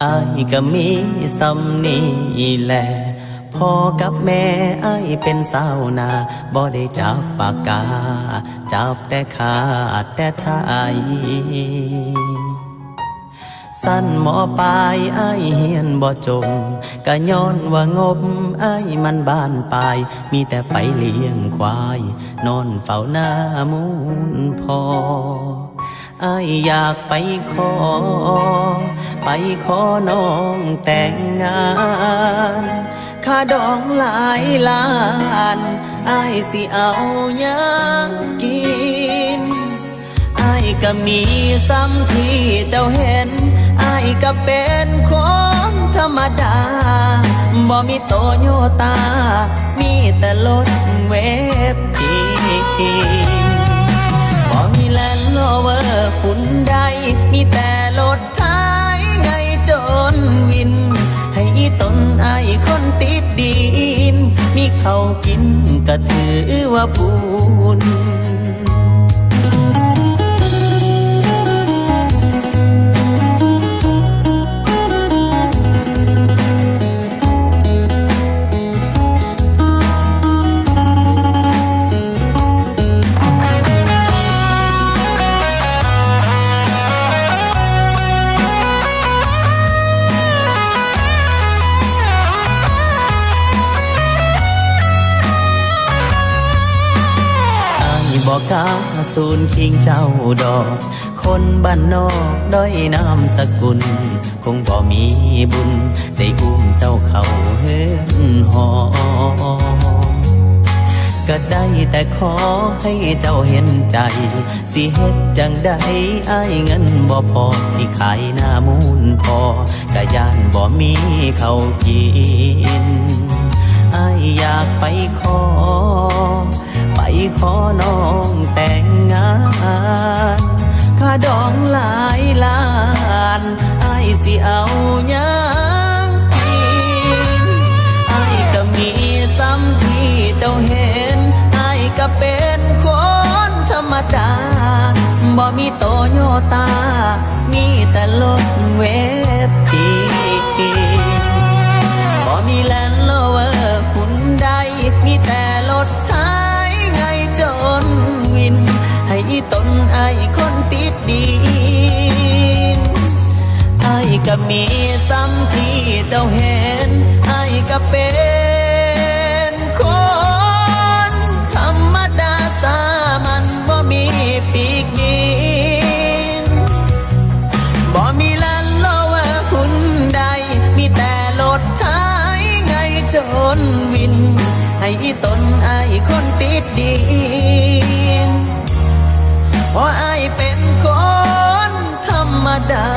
อ้ายก็มีสำนีแหละพ่อกับแม่อ้ายเป็นสาวนาบ่ได้จับปากกาจับแต่ขาดแต่ไทยสั้นหมอปลายอ้ายเฮียนบ่จงก็ย้อนว่างบอ้ายมันบ้านปลายมีแต่ไปเลี้ยงควายนอนเฝ้าหน้ามูลพออ้ายอยากไปขอน้องแต่งงานค่าดองหลายล้านอ้ายสิเอาหยังกินอ้ายก็มีซ้ำที่เจ้าเห็นอ้ายก็เป็นคนธรรมดาบ่มีโตโยตามีแต่รถเวฟจีบ่มีแลนด์โรเวอร์หุ่นใดมีแต่รถท้ายไงจนวินให้ตนอ้ายคนติดดินมีเขากินก็ถือว่าบุญบอกกล้าสูนคิงเจ้าดอกคนบ้านนอกด้อยน้ำสกุลคงบ่มีบุญได้อุ้มเจ้าเข้าเฮือนหอก็ได้แต่ขอให้เจ้าเห็นใจสิเฮ็ดจังใดอ้ายเงินบ่พอสิขายหน้ามูลพอกะย่านบ่มีเขากินอ้ายอยากไปขอน้องแต่งงานค่าดองหลายล้านอ้ายสิเอาหยังกินอ้ายก็มีซ้ำที่เจ้าเห็นอ้ายก็เป็นคนธรรมดาบ่มีโตโยตามีแต่รถเวฟจีบ่มีแลนด์โรเวอร์หุ่นใดมีแต่รถท้ายไงจนวินให้ตนอ้ายคนติดดินอ้ายก็มีซ้ำที่เจ้าเห็นอ้ายก็เป็นคนธรรมดาสามัญบ่มีปีกบินบ่มีแลนด์โรเวอร์หุ่นใดมีแต่รถท้ายไงจนวินให้ตนอ้ายคนติดดินเพราะอ้ายเป็นคนธรรมดา